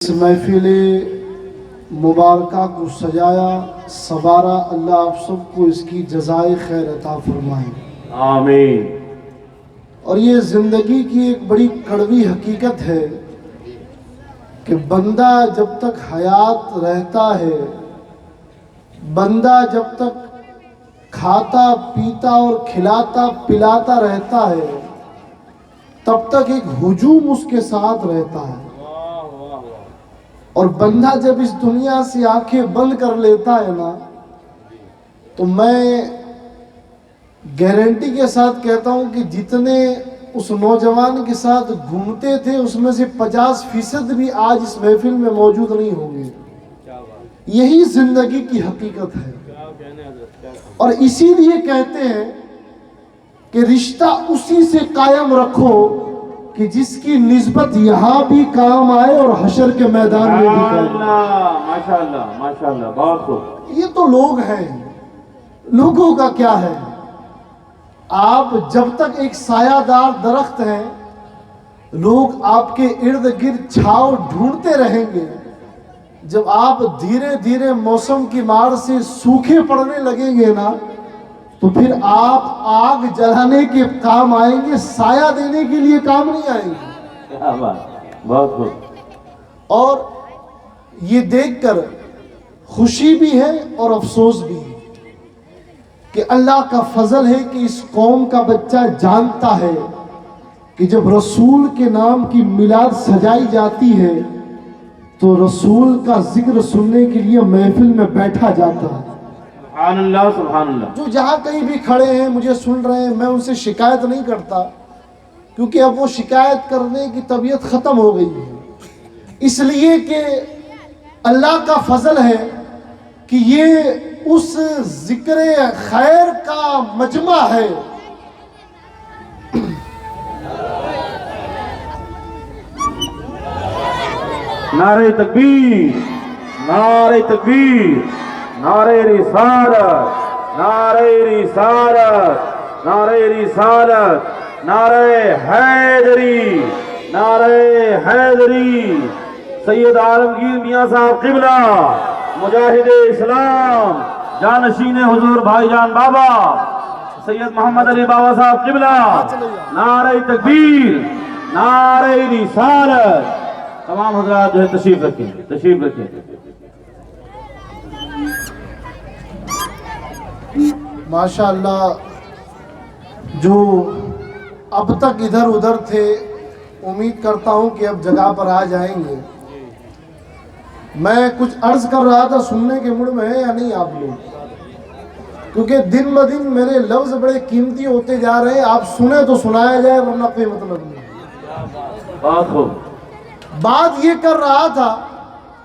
اس محفل مبارکہ کو سجایا سوارا، اللہ آپ سب کو اس کی جزائے خیر عطا فرمائے، آمین۔ اور یہ زندگی کی ایک بڑی کڑوی حقیقت ہے کہ بندہ جب تک حیات رہتا ہے، بندہ جب تک کھاتا پیتا اور کھلاتا پلاتا رہتا ہے، تب تک ایک ہجوم اس کے ساتھ رہتا ہے، اور بندہ جب اس دنیا سے آنکھیں بند کر لیتا ہے نا، تو میں گارنٹی کے ساتھ کہتا ہوں کہ جتنے اس نوجوان کے ساتھ گھومتے تھے اس میں سے 50% بھی آج اس محفل میں موجود نہیں ہوں گے۔ یہی زندگی کی حقیقت ہے، اور اسی لیے کہتے ہیں کہ رشتہ اسی سے قائم رکھو کہ جس کی نسبت یہاں بھی کام آئے اور حشر کے میدان میں بھی کام آئے۔ ماشاءاللہ ماشاءاللہ، بہت خوب۔ یہ تو لوگ ہیں، لوگوں کا کیا ہے؟ آپ جب تک ایک سایہ دار درخت ہیں، لوگ آپ کے ارد گرد چھاؤ ڈھونڈتے رہیں گے۔ جب آپ دھیرے دھیرے موسم کی مار سے سوکھے پڑنے لگیں گے نا، تو پھر آپ آگ جلانے کے کام آئیں گے، سایہ دینے کے لیے کام نہیں آئیں گے۔ کیا بات، بہت خوب۔ اور یہ دیکھ کر خوشی بھی ہے اور افسوس بھی ہے کہ اللہ کا فضل ہے کہ اس قوم کا بچہ جانتا ہے کہ جب رسول کے نام کی میلاد سجائی جاتی ہے تو رسول کا ذکر سننے کے لیے محفل میں بیٹھا جاتا ہے۔ سبحان اللہ سبحان اللہ۔ جو جہاں کہیں بھی کھڑے ہیں مجھے سن رہے ہیں، میں ان سے شکایت نہیں کرتا، کیونکہ اب وہ شکایت کرنے کی طبیعت ختم ہو گئی ہے، اس لیے کہ اللہ کا فضل ہے کہ یہ اس ذکر خیر کا مجمع ہے۔ نعرہ تکبیر، نعرہ تکبیر، نعرہ رسالت، نعرہ رسالت، نعرہ رسالت، نعرہ حیدری، نعرہ حیدری۔ سید عالمگیر میاں صاحب قبلہ، مجاہد اسلام، جانشین حضور بھائی جان بابا سید محمد علی بابا صاحب قبلہ، نعرہ تکبیر، نعرہ رسالت۔ تمام حضرات جو ہے تشریف رکھیں، تشریف رکھیں۔ ماشاءاللہ، جو اب تک ادھر ادھر تھے، امید کرتا ہوں کہ اب جگہ پر آ جائیں گے۔ میں کچھ عرض کر رہا تھا، سننے کے موڈ میں ہے یا نہیں آپ لوگ؟ کیونکہ دن بدن میرے لفظ بڑے قیمتی ہوتے جا رہے ہیں، آپ سنیں تو سنایا جائے ورنہ کوئی مطلب نہیں۔ بہت خوب۔ بات یہ کر رہا تھا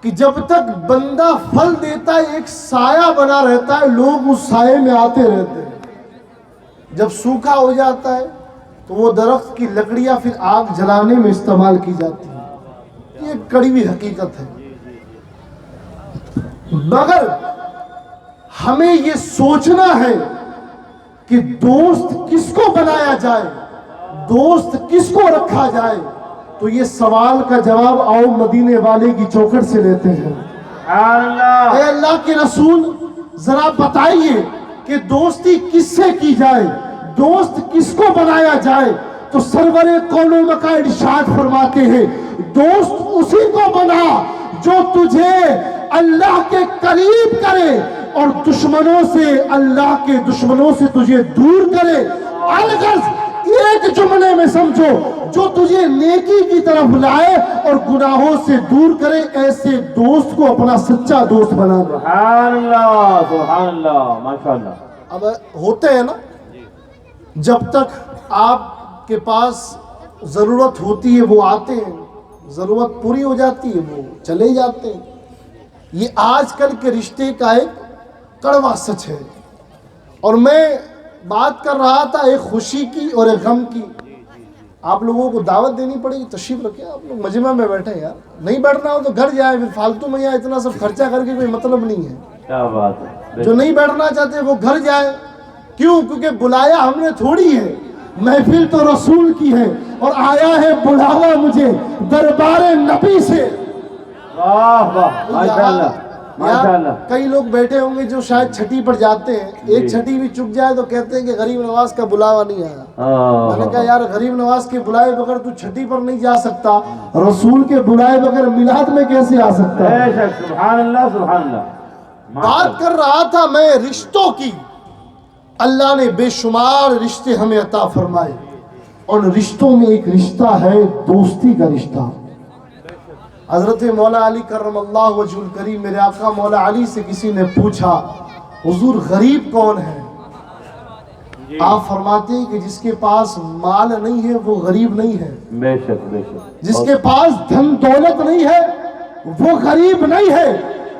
کہ جب تک بندہ پھل دیتا ہے ایک سایہ بنا رہتا ہے، لوگ اس سائے میں آتے رہتے ہیں۔ جب سوکھا ہو جاتا ہے تو وہ درخت کی لکڑیاں پھر آگ جلانے میں استعمال کی جاتی ہیں۔ یہ کڑوی حقیقت ہے، مگر ہمیں یہ سوچنا ہے کہ دوست کس کو بنایا جائے، دوست کس کو رکھا جائے۔ تو یہ سوال کا جواب آؤ مدینے والے کی چوکھٹ سے لیتے ہیں۔ اے اللہ کے رسول، ذرا بتائیے کہ دوستی کس سے کی جائے، دوست کس کو بنایا جائے؟ تو سرور کون و مکان ارشاد فرماتے ہیں، دوست اسی کو بنا جو تجھے اللہ کے قریب کرے اور دشمنوں سے، اللہ کے دشمنوں سے تجھے دور کرے۔ الغرض ایک جملے میں سمجھو، جو تجھے نیکی کی طرف لائے اور گناہوں سے دور کرے، ایسے دوست کو اپنا سچا دوست بنا دو۔ سبحان اللہ سبحان اللہ، ماشاءاللہ۔ اب ہوتے ہیں نا، جب تک آپ کے پاس ضرورت ہوتی ہے وہ آتے ہیں، ضرورت پوری ہو جاتی ہے وہ چلے جاتے ہیں۔ یہ آج کل کے رشتے کا ایک کڑوا سچ ہے۔ اور میں بات کر رہا تھا ایک خوشی کی اور ایک غم کی۔ آپ لوگوں کو دعوت دینی پڑے گی، تشریف رکھیں، آپ لوگ مجمع میں بیٹھے ہیں یار، نہیں بیٹھنا ہو تو گھر جائیں، پھر فالتو میں یہاں اتنا سب خرچہ کر کے کوئی مطلب نہیں ہے۔ کیا بات ہے۔ جو نہیں بیٹھنا چاہتے وہ گھر جائیں۔ کیوں؟ کیونکہ بلایا ہم نے تھوڑی ہے، محفل تو رسول کی ہے، اور آیا ہے بلاوا مجھے دربار نبی سے۔ वाह वाह माशाल्लाह माशाल्लाह। कई लोग बैठे होंगे जो शायद छठी पर जाते हैं, एक छठी भी चुक जाए तो कहते हैं कि गरीब नवाज का बुलावा नहीं आया। मैंने कहा यार गरीब नवाज के बुलाए बगैर तू छठी पर नहीं जा सकता, रसूल के बुलाए बगैर मिलाद में कैसे आ सकता है? बेशक सुभान अल्लाह सुभान अल्लाह। बात कर रहा था मैं रिश्तों की। अल्लाह ने बेशुमार रिश्ते हमें अता फरमाए और रिश्तों में एक रिश्ता है दोस्ती का रिश्ता। हजरत मौला अली करमल्लाहु वजहुल करीम, मेरे आका मौला अली से किसी ने पूछा हुजूर गरीब कौन है? आप फरमाते हैं कि जिसके पास माल नहीं है वो गरीब नहीं है, बेशक बेशक। जिसके पास धन दौलत नहीं है वो गरीब नहीं है।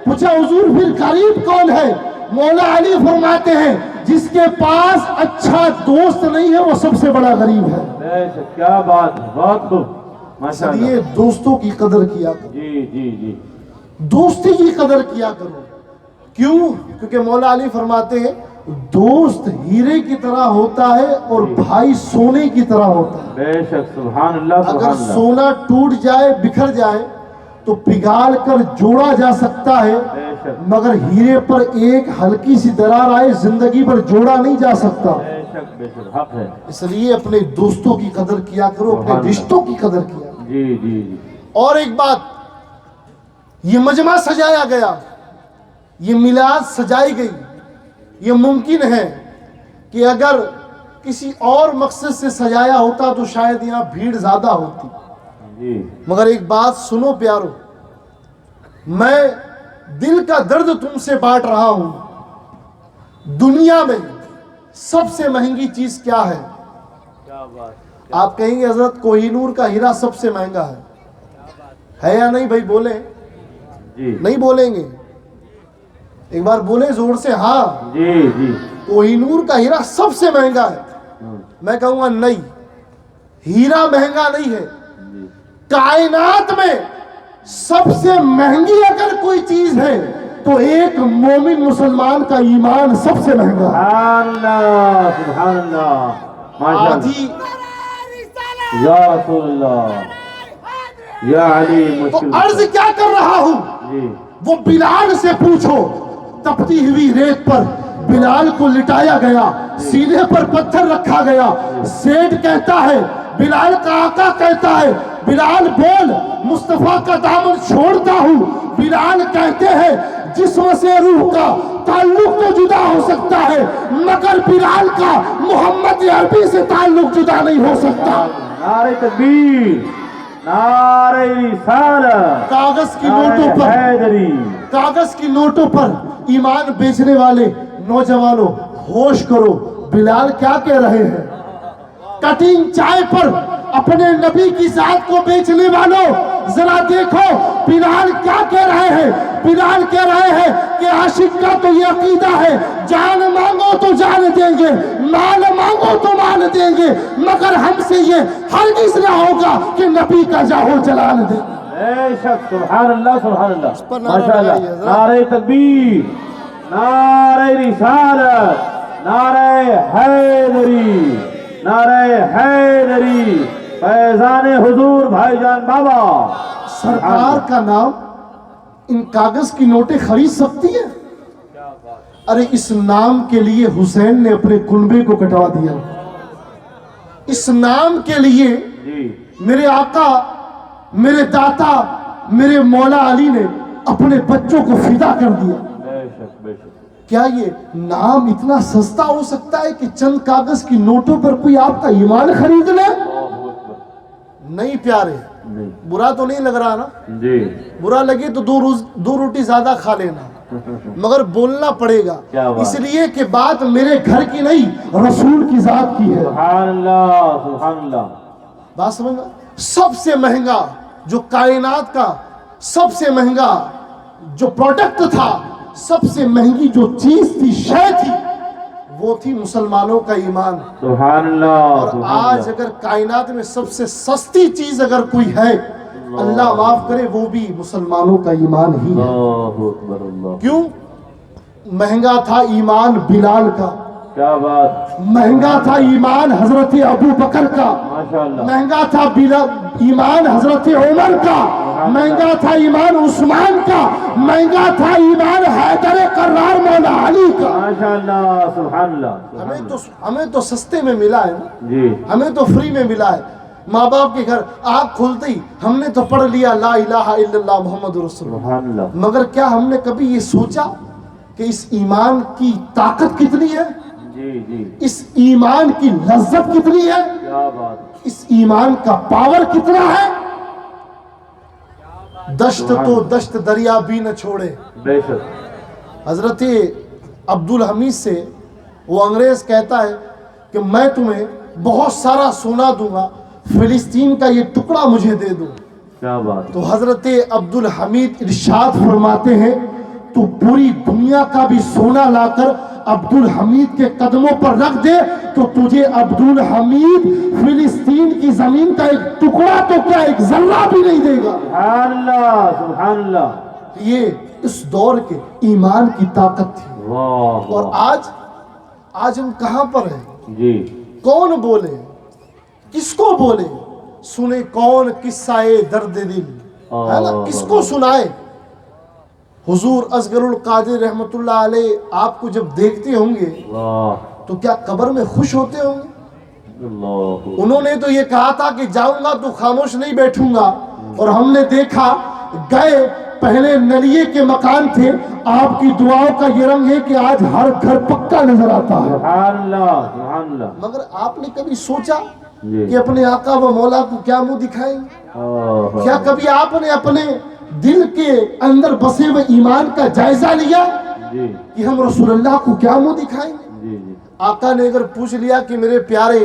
पूछा हुजूर फिर गरीब कौन है? मौला अली फरमाते हैं जिसके पास अच्छा दोस्त नहीं है वो सबसे बड़ा गरीब है। बेशक क्या बात है, बहुत खूब माशाल्लाह। इसलिए दोस्तों की कदर किया करो, जी जी जी दोस्ती की कदर किया करो। क्यों? क्योंकि मौला अली फरमाते हैं दोस्त हीरे की तरह होता है और भाई सोने की तरह होता है। बेशक सुभान अल्लाह अगर सुभान अल्लाह। सोना टूट जाए बिखर जाए तो पिघाल कर जोड़ा जा सकता है, बेशक मगर हीरे पर एक हल्की सी दरार आए जिंदगी पर जोड़ा नहीं जा सकता। बेशक बेशक हक है। इसलिए अपने दोस्तों की कदर किया करो, अपने रिश्तों की कदर किया करो। जी जी जी और एक बात, ये मजमा सजाया गया, ये मिलाद सजाई गई, ये मुमकिन है कि अगर किसी और मकसद से सजाया होता तो शायद यहाँ भीड़ ज्यादा होती। जी मगर एक बात सुनो प्यारो, मैं दिल का दर्द तुमसे बांट रहा हूं। दुनिया में सबसे महंगी चीज क्या है? क्या बात आप कहेंगे हजरत कोहिनूर का हीरा सबसे महंगा है या नहीं? भाई बोले, जी नहीं बोलेंगे? एक बार बोले जोर से हाँ। जी जी कोहिनूर का हीरा सबसे महंगा है। मैं कहूंगा नहीं, हीरा महंगा नहीं है। जी कायनात में सबसे महंगी अगर कोई चीज है तो एक मोमिन मुसलमान का ईमान सबसे महंगा है। सुभान अल्लाह सुभान अल्लाह माशाल्लाह। आधी या रसूलल्लाह या अली तो मुश्किल। अर्ज क्या कर रहा हूं, जी वो बिलाल से पूछो। तपती हुई रेत पर बिलाल को लिटाया गया, सीने पर पत्थर रखा गया। सेठ कहता है, बिलाल का आका कहता है बिलाल बोल, मुस्तफा का दामन छोड़ता हूं। बिलाल कहते हैं जिस्म से रूह का ताल्लुक तो जुदा हो सकता है मगर बिलाल का मोहम्मद अरबी से ताल्लुक जुदा नहीं हो सकता। नारे तकबीर नारे रिसालत कागज की नोटों पर, हैदरी। कागज की नोटों पर ईमान बेचने वाले नौजवानों होश करो, बिलाल क्या कह रहे हैं? कटिंग चाय पर अपने नबी की जात को बेचने वालों जरा देखो बिलाल क्या कह रहे हैं। बिलाल कह रहे हैं कि आशिक का तो ये अकीदा है, जान मांगो तो जान देंगे, माल मांगो तो माल देंगे, मगर हमसे ये हरगिज़ ना होगा कि नबी का जाहो जलाल दे। बेशक सुभान अल्लाह सुभान अल्लाह पर नारा माशाल्लाह। लगाइए जरा। नारे तकबीर नारे रिसालत नारे हैदरी नारे हैदरी फैजान हुजूर भाईजान बाबा। सरकार का नाम इन कागज की नोटें खरीद सकती है? अरे इस नाम के लिए हुसैन ने अपने कुनबे को कटवा दिया। इस नाम के लिए जी मेरे आका, मेरे दाता, मेरे मौला अली ने अपने बच्चों को फिदा कर दिया। बेशक बेशक। क्या ये नाम इतना सस्ता हो सकता है कि चंद कागज की नोटों पर कोई आपका ईमान खरीद ले? नहीं प्यारे, नहीं बुरा तो नहीं लग रहा ना? जी बुरा लगे तो दो रोटी ज्यादा खा लेना, मगर बोलना पड़ेगा। क्या बात? इसलिए कि बात मेरे घर की नहीं रसूल की जात की है। सुभान अल्लाह सुभान अल्लाह। बात समझ में? सबसे महंगा जो कायनात का सबसे महंगा जो प्रोडक्ट था, सबसे महंगी जो चीज थी, शय थी, वो थी मुसलमानों का ईमान। सुभान अल्लाह और सुभान आज अल्लाह। अगर कायनात में सबसे सस्ती चीज अगर कोई है, अल्लाह माफ करे, वो भी मुसलमानों का ईमान ही है। अल्लाहु अकबर अल्लाह। क्यों? महंगा था ईमान बिलाल का, क्या बात महंगा था ईमान हजरत अबू बकर का, माशाल्लाह। महंगा था ईमान हजरत उमर का, महंगा था ईमान उस्मान का, महंगा था ईमान हैदर कर्रार मौला अली का। माशाअल्लाह, सुभान अल्लाह। हमें तो सस्ते में मिला है ना जी, हमें तो फ्री में मिला है। माँ बाप के घर आँख खुलते ही हमने तो पढ़ लिया ला इलाहा इल्लल्लाह मुहम्मद रसूलुल्लाह, सुभान अल्लाह। मगर क्या हमने कभी ये सोचा कि इस ईमान की ताकत कितनी है, जी जी, इस ईमान की लज्जत कितनी है, क्या बात, इस ईमान का पावर कितना है। दश्त तो दश्त दरिया भी न छोड़े। बेशक। हजरत अब्दुल हमीद से वो अंग्रेज कहता है कि मैं तुम्हें बहुत सारा सोना दूंगा, फिलिस्तीन का ये टुकड़ा मुझे दे दो। क्या बात, तो हजरत अब्दुल हमीद इरशाद फरमाते हैं तू पूरी दुनिया का भी सोना लाकर अब्दुल हमीद के कदमों पर रख दे तो तुझे अब्दुल हमीद फिलिस्तीन की जमीन का एक टुकड़ा तो क्या एक जर्रा भी नहीं देगा। सुभान अल्लाह, सुभान अल्लाह। ये इस दौर के ईमान की ताकत थी। वाह, और आज हम कहां पर हैं, जी, कौन बोले, किसको बोले, सुने कौन किस्सा-ए दर्द दिल, है ना, किसको सुनाए। हुजूर असगरुल कादिर रहमतुल्लाह अलैह आपको जब देखते होंगे वाह, तो क्या कब्र में खुश होते होंगे। अल्लाह, उन्होंने तो ये कहा था कि जाऊंगा तो खामोश नहीं बैठूंगा, और हमने देखा गए पहले नलिये के मकान थे, आपकी दुआओं का ये रंग है कि आज हर घर पक्का नजर आता है। सुभान अल्लाह, सुभान अल्लाह। मगर आपने कभी सोचा जी, कि अपने आका व मौला को क्या मुंह दिखाएंगे। क्या कभी आपने अपने दिल के अंदर बसे हुए ईमान का जायजा लिया जी, कि हम रसूलुल्लाह को क्या मुंह दिखाएंगे। जी, जी, आका ने अगर पूछ लिया कि मेरे प्यारे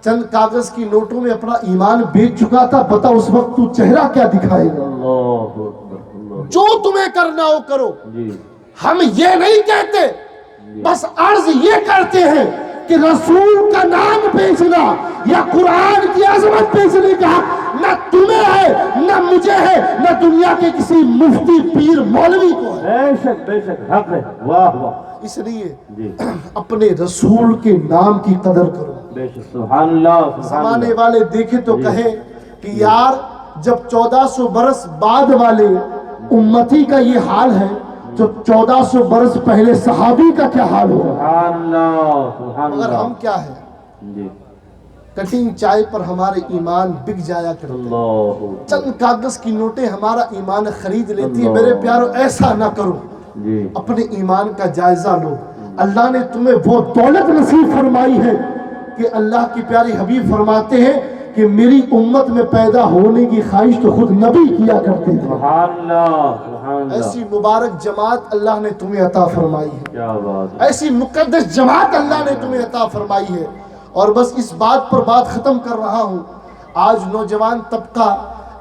चंद कागज की नोटों में अपना ईमान बेच चुका था, बता उस वक्त तू चेहरा क्या दिखाएगा। अल्लाह अकबर, अल्लाह। जो तुम्हें करना हो करो, जी, हम ये नहीं कहते, बस अर्ज ये करते हैं कि रसूल का नाम बेचना या कुरान की अजमत बेचने का हक न तुम्हें है, न मुझे है, न दुनिया के किसी मुफ्ती पीर मौलवी को है। बेशक, बेशक, हक है। वाह वाह, इसलिए जी, अपने रसूल के नाम की कदर करो। बेशक, सुभान अल्लाह, सुभान जमाने अल्लाह। वाले देखे तो कहे कि यार जब 1400 बरस बाद वाले उम्मती का ये हाल है तो 1400 बरस पहले सहाबी का क्या हाल होगा। सुभान अल्लाह, सुभान मगर अल्लाह। हम क्या है, जी, कटिंग चाय पर हमारे ईमान बिक जाया करते हैं। अल्लाह, चंद कागज की नोटें हमारा ईमान खरीद लेती है। मेरे प्यारो ऐसा ना करो, जी, अपने ईमान का जायजा लो। अल्लाह ने तुम्हें वो दौलत नसीब फरमाई है कि अल्लाह की प्यारी हबीब फरमाते हैं कि मेरी उम्मत में पैदा होने की ख्वाहिश तो खुद नबी किया करते थे। सुभान अल्लाह, सुभान अल्लाह। ऐसी मुबारक जमात अल्लाह ने तुम्हें अता फरमाई है, क्या बात है। ऐसी मुकद्दस जमात अल्लाह ने तुम्हें अता फरमाई है। और बस इस बात पर बात खत्म कर रहा हूँ। आज नौजवान तबका,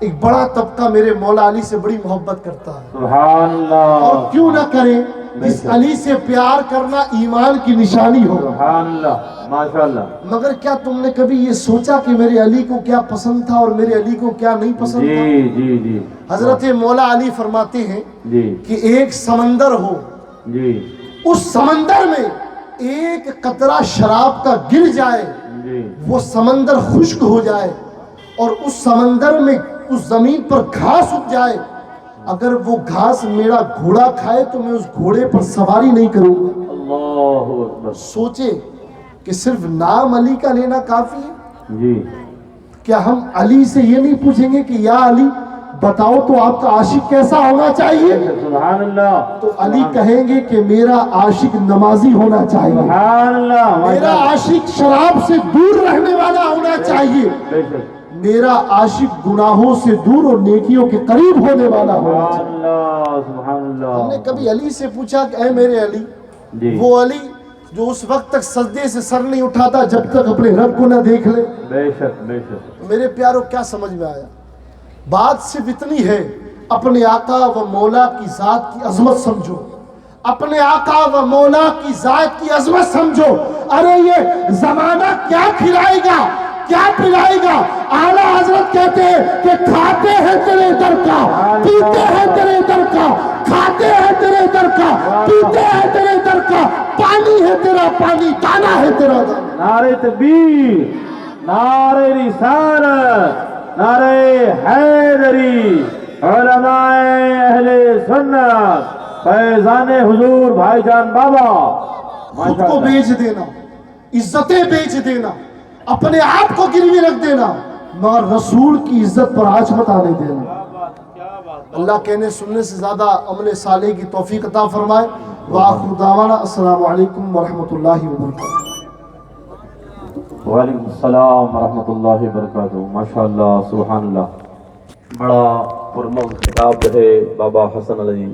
एक बड़ा तबका मेरे मौला अली से बड़ी मोहब्बत करता है, सुभान अल्लाह, और क्यों ना करें, इस अली से प्यार करना ईमान की निशानी होगा। सुभान अल्लाह, माशाअल्लाह। मगर क्या तुमने कभी ये सोचा कि मेरे अली को क्या पसंद था और मेरे अली को क्या नहीं पसंद था। जी, जी, जी, हजरत मौला अली फरमाते हैं जी, कि एक समंदर हो, जी, उस समंदर में एक कतरा शराब का गिर जाए, जी, वो समंदर खुश्क हो जाए, और उस समंदर में उस जमीन पर घास उग जाए, अगर वो घास मेरा घोड़ा खाए तो मैं उस घोड़े पर सवारी नहीं करूंगा। अल्लाहु अकबर। सोचे कि सिर्फ नाम अली का लेना काफी है। जी, क्या हम अली से ये नहीं पूछेंगे कि या अली बताओ तो आपका आशिक कैसा होना चाहिए। सुभान अल्लाह। तो अली कहेंगे कि मेरा आशिक नमाजी होना चाहिए, सुभान अल्लाह, मेरा आशिक शराब से दूर रहने वाला होना चाहिए, बेशक, मेरा आशिक गुनाहों से दूर और नेकियों के करीब होने वाला होना चाहिए। सुभान अल्लाह, सुभान अल्लाह। हमने कभी अली से पूछा कि ऐ मेरे अली, जी, वो अली जो उस वक्त तक सजदे से सर नहीं उठाता जब तक अपने रब को न देख ले। बेशक, बेशक, मेरे प्यारों क्या समझ में आया। बात सिर्फ इतनी है, अपने आका व मौला की जात की अजमत समझो, अपने आका व मौला की जात की अजमत समझो। अरे ये जमाना क्या खिलाएगा क्या पिलाएगा। आला हजरत कहते हैं कि खाते हैं तेरे दर का, पीते हैं तेरे दर का, खाते हैं तेरे दर का, पीते हैं तेरे दर का, पानी है तेरा पानी, दाना है तेरा दाना। नारे तकबीर, नारे रिसालत, नारे हैदरी, علماء اہل سنت فیضان حضور بھائی جان بابا خود کو بیچ دینا، عزتیں بیچ دینا، اپنے آپ کو گروی رکھ دینا، مگر رسول کی عزت پر آنچ مت آنے دینا۔ اللہ کہنے سننے سے زیادہ عمل صالح کی توفیق عطا فرمائے۔ وآخر دعوانا السلام علیکم ورحمۃ اللہ وبرکاتہ۔ وعلیکم السلام ورحمۃ اللہ وبرکاتہ۔ ماشاءاللہ سبحان اللہ، بڑا پرمغز خطاب ہے بابا حسن علی